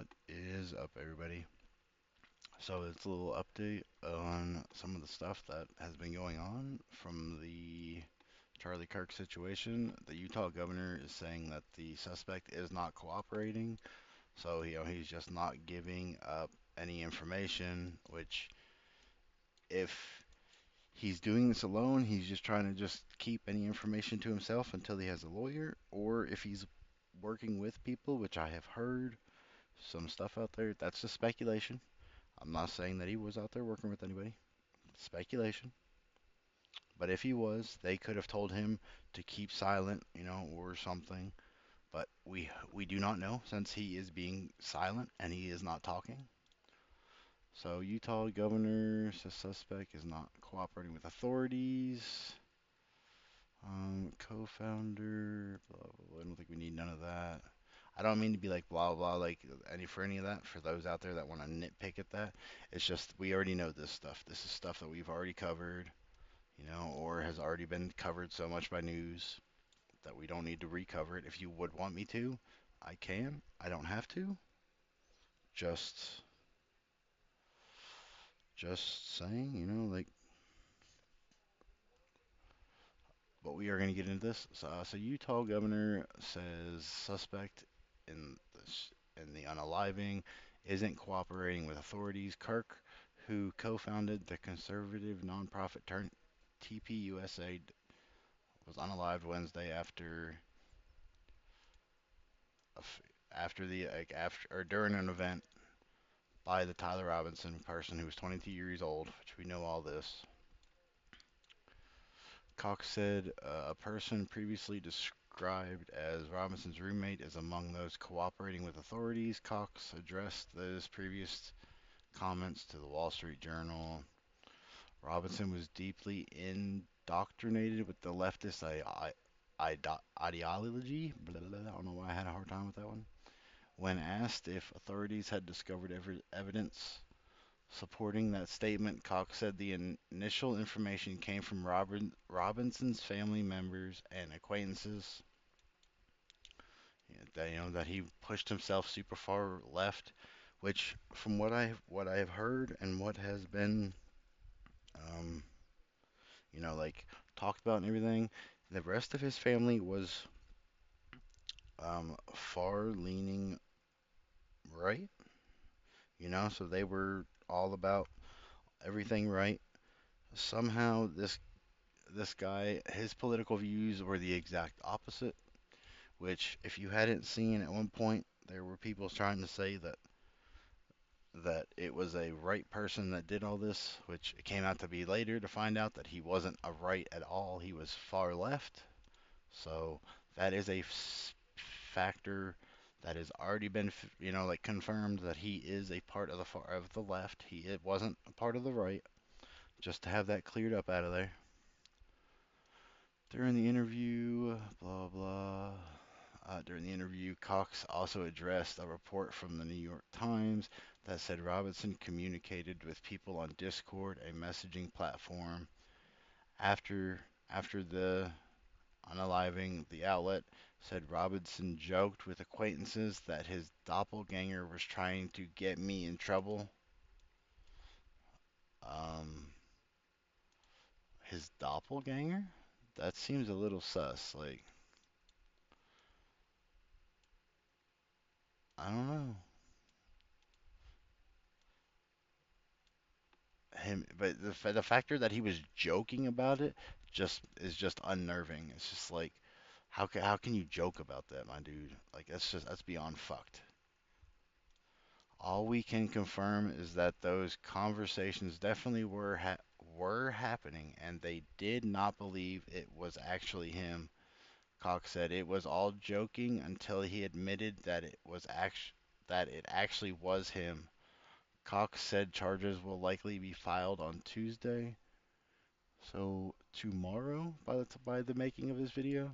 What is up, everybody? So, it's a little update on some of the stuff that has been going on from the Charlie Kirk situation. The Utah governor is saying that the suspect is not cooperating, so he's just not giving up any information. Which, if he's doing this alone, he's just trying to just keep any information to himself until he has a lawyer, or if he's working with people, which I have heard some stuff out there. That's just speculation. I'm not saying that he was out there working with anybody. Speculation. But if he was, they could have told him to keep silent, or something. But we do not know since he is being silent and he is not talking. So Utah governor says suspect is not cooperating with authorities. Co-founder, blah, blah, blah. I don't think we need none of that. I don't mean to be like blah blah like any of that for those out there that want to nitpick at that. It's just we already know this stuff. This is stuff that we've already covered, or has already been covered so much by news that we don't need to recover it. If you would want me to, I can. I don't have to. Just just saying, like, but we are going to get into this. So Utah governor says suspect in the unaliving isn't cooperating with authorities. Kirk, who co-founded the conservative nonprofit turned TPUSA, was unalived Wednesday after the like after or during an event by the Tyler Robinson person who was 22 years old, which we know all this. Cox said a person previously described as Robinson's roommate is among those cooperating with authorities. Cox addressed those previous comments to the Wall Street Journal. Robinson was deeply indoctrinated with the leftist ideology. Blah, blah, blah. I don't know why I had a hard time with that one. When asked if authorities had discovered evidence supporting that statement, Cox said the initial information came from Robinson's family members and acquaintances. That he pushed himself super far left, which from what I have heard and what has been, um, like talked about and everything, the rest of his family was far leaning right. So they were all about everything right. Somehow this guy, his political views were the exact opposite, which if you hadn't seen at one point, there were people trying to say that it was a right person that did all this, which it came out to be later to find out that he wasn't a right at all. He was far left. So that is a factor that has already been, like confirmed that he is a part of the far of the left. It wasn't a part of the right. Just to have that cleared up out of there. During the interview, blah blah. During the interview, Cox also addressed a report from the New York Times that said Robinson communicated with people on Discord, a messaging platform. After the unaliving, the outlet said Robinson joked with acquaintances that his doppelganger was trying to get me in trouble. Um, his doppelganger? That seems a little sus. Like, I don't know. But the factor that he was joking about it just unnerving. It's just like, how can you joke about that, my dude? Like that's beyond fucked. All we can confirm is that those conversations definitely were happening, and they did not believe it was actually him. Cox said it was all joking until he admitted that it actually was him. Cox said charges will likely be filed on Tuesday. So tomorrow, by the making of this video,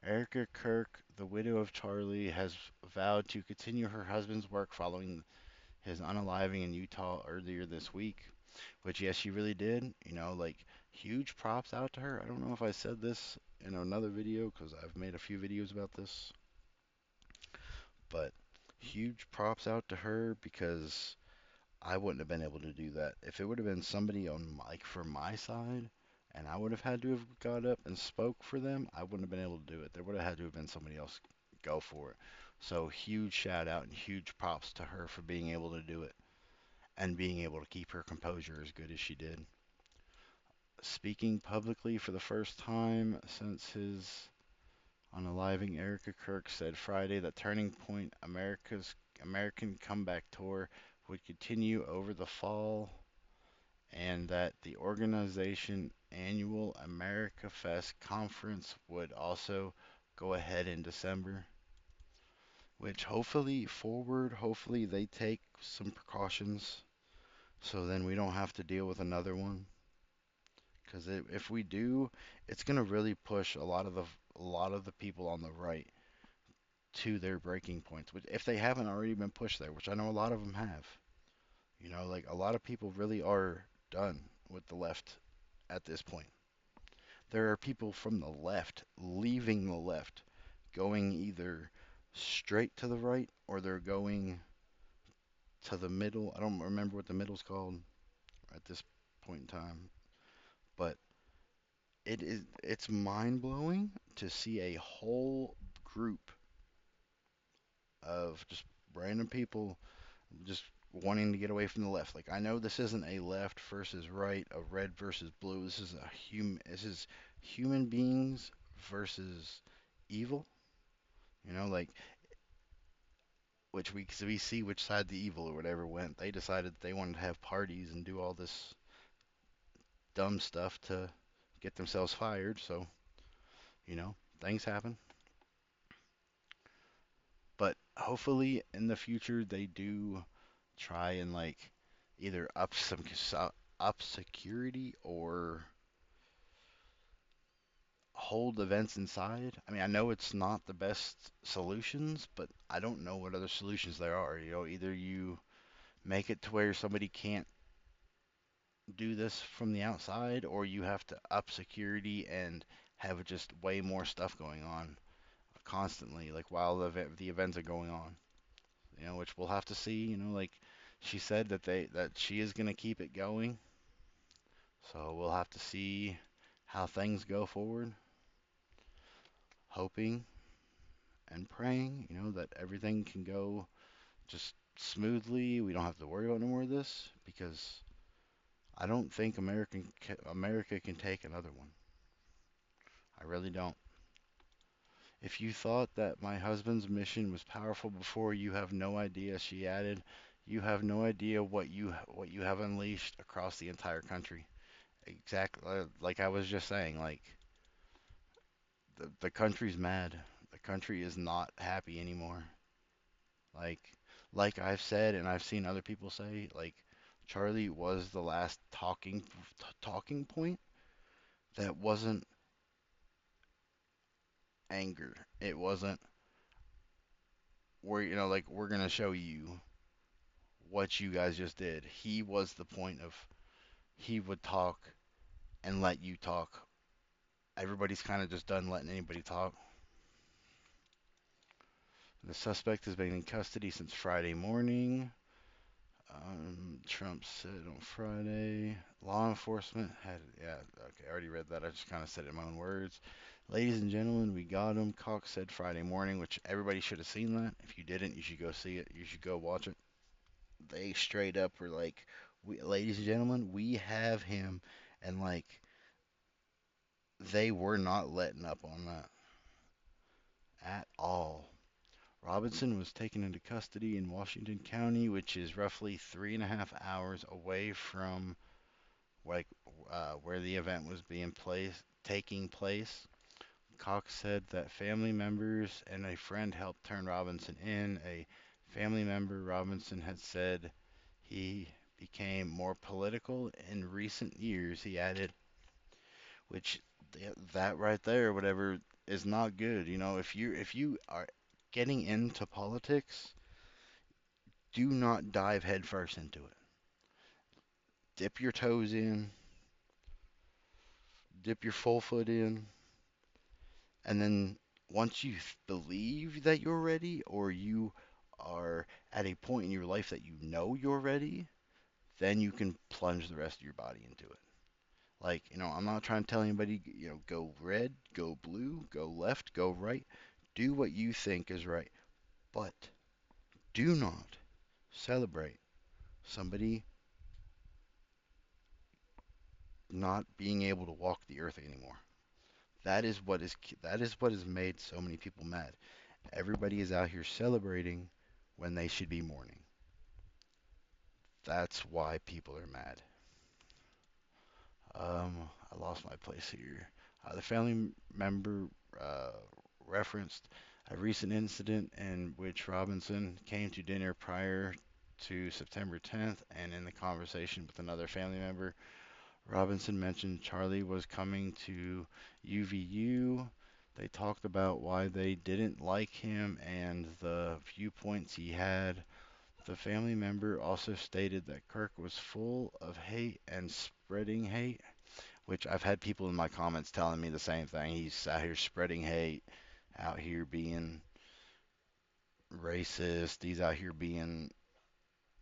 Erica Kirk, the widow of Charlie, has vowed to continue her husband's work following his unaliving in Utah earlier this week. Which, yes, she really did. Like huge props out to her. I don't know if I said this in another video because I've made a few videos about this, but huge props out to her because I wouldn't have been able to do that. If it would have been somebody on like for my side and I would have had to have got up and spoke for them, I wouldn't have been able to do it. There would have had to have been somebody else go for it. So huge shout out and huge props to her for being able to do it and being able to keep her composure as good as she did. Speaking publicly for the first time since his unaliving, Erica Kirk said Friday that Turning Point America's American Comeback Tour would continue over the fall and that the organization annual America Fest conference would also go ahead in December, which hopefully they take some precautions so then we don't have to deal with another one. Because if we do, it's going to really push a lot of the people on the right to their breaking points, which if they haven't already been pushed there, which I know a lot of them have. Like a lot of people really are done with the left at this point. There are people from the left leaving the left, going either straight to the right or they're going to the middle. I don't remember what the middle's called at this point in time, but it's mind-blowing to see a whole group of just random people just wanting to get away from the left. Like I know this isn't a left versus right, a red versus blue. This is human beings versus evil. Like which we see which side the evil or whatever went. They decided they wanted to have parties and do all this dumb stuff to get themselves fired. So, things happen. But hopefully in the future they do try and like either up security or hold events inside. I mean, I know it's not the best solutions, but I don't know what other solutions there are. Either you make it to where somebody can't do this from the outside, or you have to up security and have just way more stuff going on constantly, like while the events are going on. Which we'll have to see. Like she said that she is gonna keep it going, so we'll have to see how things go forward. Hoping and praying, that everything can go just smoothly. We don't have to worry about no more of this because I don't think America can take another one. I really don't. If you thought that my husband's mission was powerful before, you have no idea, she added. You have no idea what you have unleashed across the entire country. Exactly like I was just saying, like the country's mad. The country is not happy anymore. Like like I've said and I've seen other people say, like Charlie was the last talking point that wasn't anger. It wasn't where like we're gonna show you what you guys just did. He was the point of he would talk and let you talk. Everybody's kind of just done letting anybody talk. The suspect has been in custody since Friday morning. Trump said on Friday, law enforcement had, yeah, okay, I already read that. I just kind of said it in my own words. Ladies and gentlemen, we got him. Cox said Friday morning, which everybody should have seen that. If you didn't, you should go see it. You should go watch it. They straight up were like, ladies and gentlemen, we have him. And like, they were not letting up on that at all. Robinson was taken into custody in Washington County, which is roughly 3.5 hours away from like where the event was taking place. Cox said that family members and a friend helped turn Robinson in. A family member Robinson had said he became more political in recent years, he added, which that right there, whatever, is not good. If you are getting into politics, do not dive headfirst into it. Dip your toes in, dip your full foot in, and then once you believe that you're ready or you are at a point in your life that you know you're ready, then you can plunge the rest of your body into it. Like, I'm not trying to tell anybody, go red, go blue, go left, go right. Do what you think is right. But do not celebrate somebody not being able to walk the earth anymore. That is what has made so many people mad. Everybody is out here celebrating when they should be mourning. That's why people are mad. I lost my place here. The family member uh, referenced a recent incident in which Robinson came to dinner prior to September 10th, and in the conversation with another family member, Robinson mentioned Charlie was coming to UVU. They talked about why they didn't like him and the viewpoints he had. The family member also stated that Kirk was full of hate and spreading hate, which I've had people in my comments telling me the same thing. He's out here spreading hate, out here being racist, he's out here being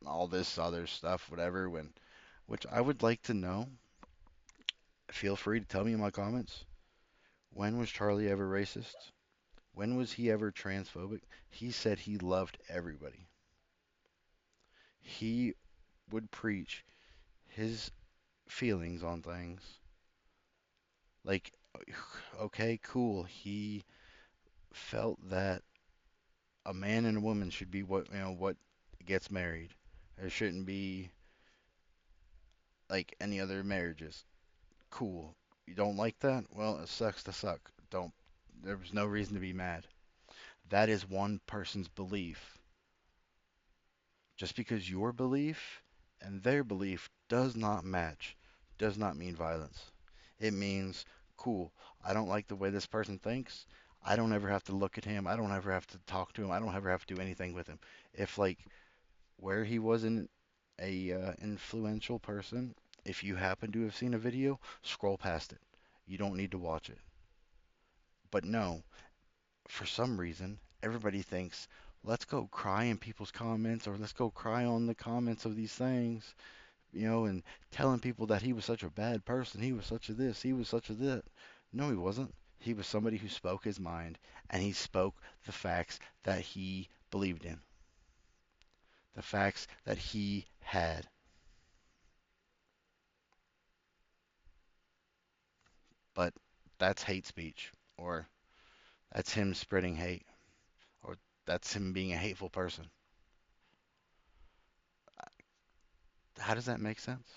all this other stuff, whatever. Which I would like to know. Feel free to tell me in my comments. When was Charlie ever racist? When was he ever transphobic? He said he loved everybody. He would preach his feelings on things. Like, okay, cool. He felt that a man and a woman should be what gets married. There shouldn't be like any other marriages. Cool. You don't like that? Well, it sucks to suck. Don't. There's no reason to be mad. That is one person's belief. Just because your belief and their belief does not match, does not mean violence. It means, cool, I don't like the way this person thinks. I don't ever have to look at him. I don't ever have to talk to him. I don't ever have to do anything with him. If, like, where he wasn't a influential person, if you happen to have seen a video, scroll past it. You don't need to watch it. But no, for some reason, everybody thinks, let's go cry in people's comments or let's go cry on the comments of these things, and telling people that he was such a bad person, he was such a this, he was such a that. No, he wasn't. He was somebody who spoke his mind and he spoke the facts that he believed in, the facts that he had. But that's hate speech, or that's him spreading hate, or that's him being a hateful person. How does that make sense?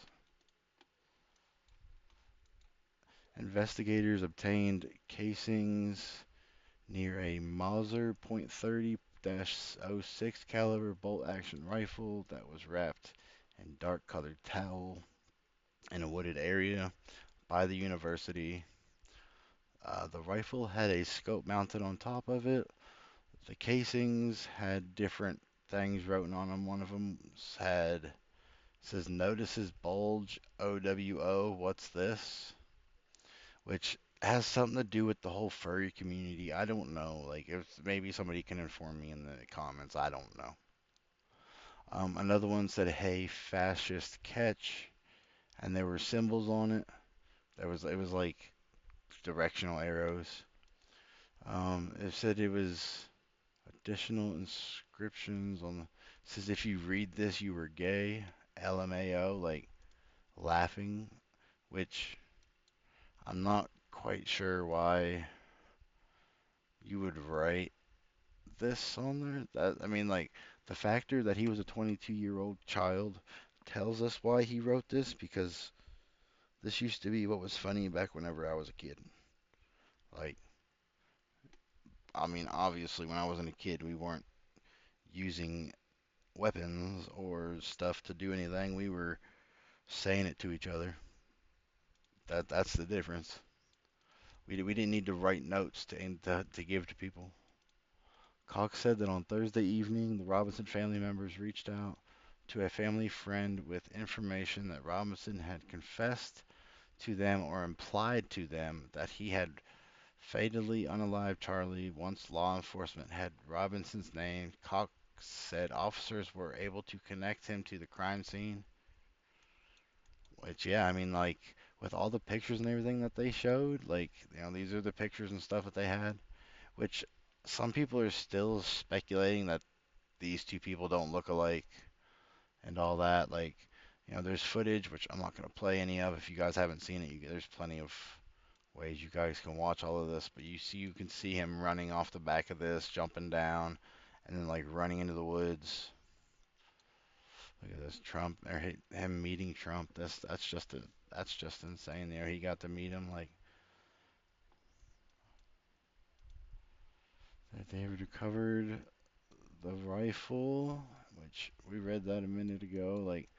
Investigators obtained casings near a Mauser .30-06 caliber bolt-action rifle that was wrapped in dark-colored towel in a wooded area by the university. The rifle had a scope mounted on top of it. The casings had different things written on them. One of them says notices bulge OWO. What's this? Which has something to do with the whole furry community. I don't know. Like, if maybe somebody can inform me in the comments. I don't know. Another one said, "Hey, fascist, catch," and there were symbols on it. It was like directional arrows. It said it was additional inscriptions on the. It says if you read this, you were gay. LMAO, like laughing, which I'm not quite sure why you would write this on there. I mean, like, the factor that he was a 22-year-old child tells us why he wrote this, because this used to be what was funny back whenever I was a kid. Like, I mean, obviously, when I wasn't a kid, we weren't using weapons or stuff to do anything. We were saying it to each other. That's the difference. We didn't need to write notes to give to people. Cox said that on Thursday evening, the Robinson family members reached out to a family friend with information that Robinson had confessed to them or implied to them that he had fatally unalived Charlie once law enforcement had Robinson's name. said officers were able to connect him to the crime scene. Which, yeah, I mean, like, with all the pictures and everything that they showed, like, these are the pictures and stuff that they had, which some people are still speculating that these two people don't look alike and all that. Like, there's footage, which I'm not going to play any of. If you guys haven't seen it, there's plenty of ways you guys can watch all of this. But you can see him running off the back of this, jumping down, and then like running into the woods. Look at this Trump or him meeting Trump. That's just insane. He got to meet him. Like that they recovered the rifle, which we read that a minute ago. Like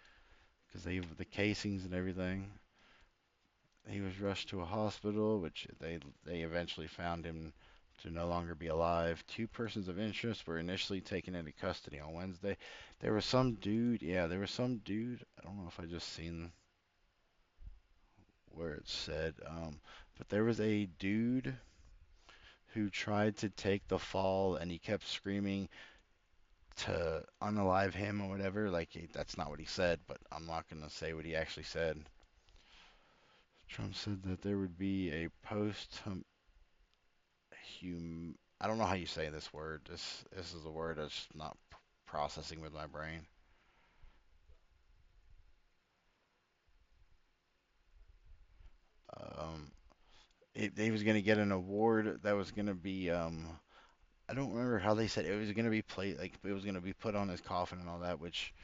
because they have the casings and everything. He was rushed to a hospital, which they eventually found him to no longer be alive. Two persons of interest were initially taken into custody on Wednesday. There was some dude, yeah, there was some dude. I don't know if I just seen where it said, but there was a dude who tried to take the fall, and he kept screaming to unalive him or whatever. Like that's not what he said, but I'm not gonna say what he actually said. Trump said that there would be a post I don't know how you say this word. This is a word that's not processing with my brain. Um, he was gonna get an award that was gonna be I don't remember how they said it was gonna be played like it was gonna be put on his coffin and all that, which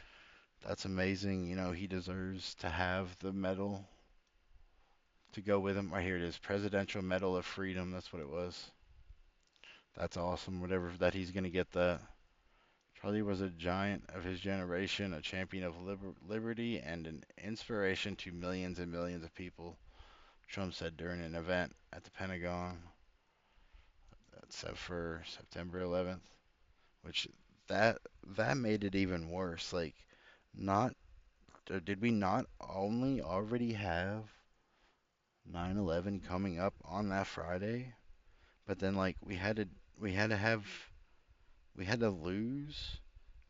that's amazing. He deserves to have the medal to go with him. Right here it is, Presidential Medal of Freedom. That's what it was. That's awesome. Whatever that he's gonna get that. Charlie was a giant of his generation, a champion of liberty, and an inspiration to millions and millions of people, Trump said during an event at the Pentagon. That's set for September 11th, which that that made it even worse. Like, not did we not only already have 9/11 coming up on that Friday, but then like we had to have we had to lose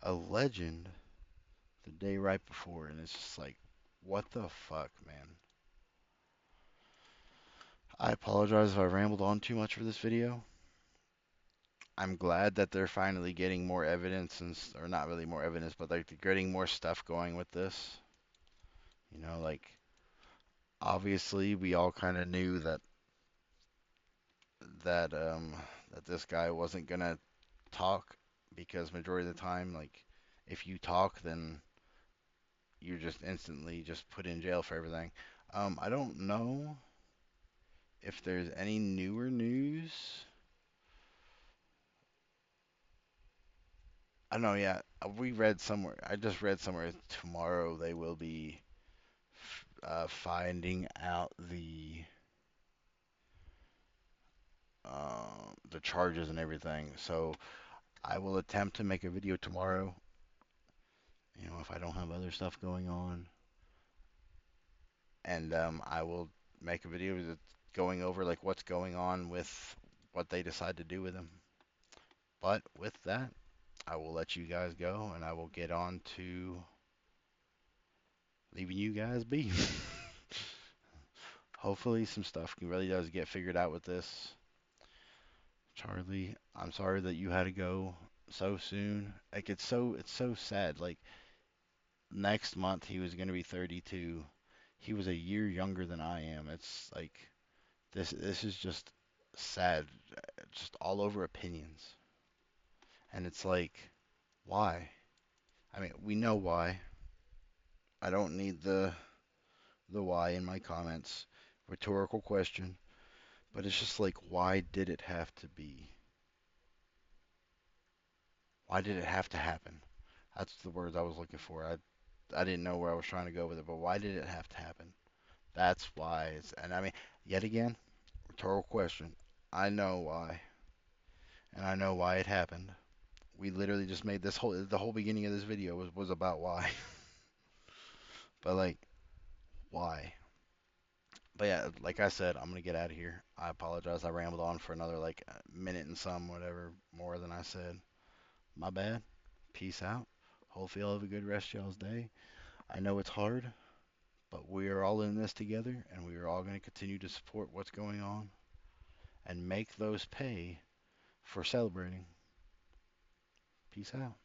a legend the day right before, and it's just like, what the fuck, man? I apologize if I rambled on too much for this video. I'm glad that they're finally getting more evidence or not really more evidence, but like they're getting more stuff going with this. Like obviously we all kind of knew that um that this guy wasn't gonna talk because majority of the time, like if you talk, then you're just instantly just put in jail for everything. I don't know if there's any newer news. I know, yeah. We read somewhere. I just read somewhere tomorrow they will be finding out the charges and everything. So I will attempt to make a video tomorrow. If I don't have other stuff going on, and I will make a video going over like what's going on with what they decide to do with him. But with that, I will let you guys go, and I will get on to leaving you guys be. Hopefully some stuff really does get figured out with this. Charlie, I'm sorry that you had to go so soon. Like it's so sad. Like next month he was gonna be 32. He was a year younger than I am. It's like this is just sad. Just all over opinions. And it's like, why? I mean, we know why. I don't need the why in my comments. Rhetorical question. But it's just like, why did it have to be? Why did it have to happen? That's the words I was looking for. I didn't know where I was trying to go with it, but why did it have to happen? That's why and I mean, yet again, rhetorical question. I know why, and I know why it happened. We literally just made the whole beginning of this video was about why. But like, why? But yeah, like I said, I'm gonna get out of here. I apologize. I rambled on for another like minute and some whatever more than I said. My bad. Peace out. Hopefully you'll have a good rest of y'all's day. I know it's hard, but we are all in this together, and we are all going to continue to support what's going on and make those pay for celebrating. Peace out.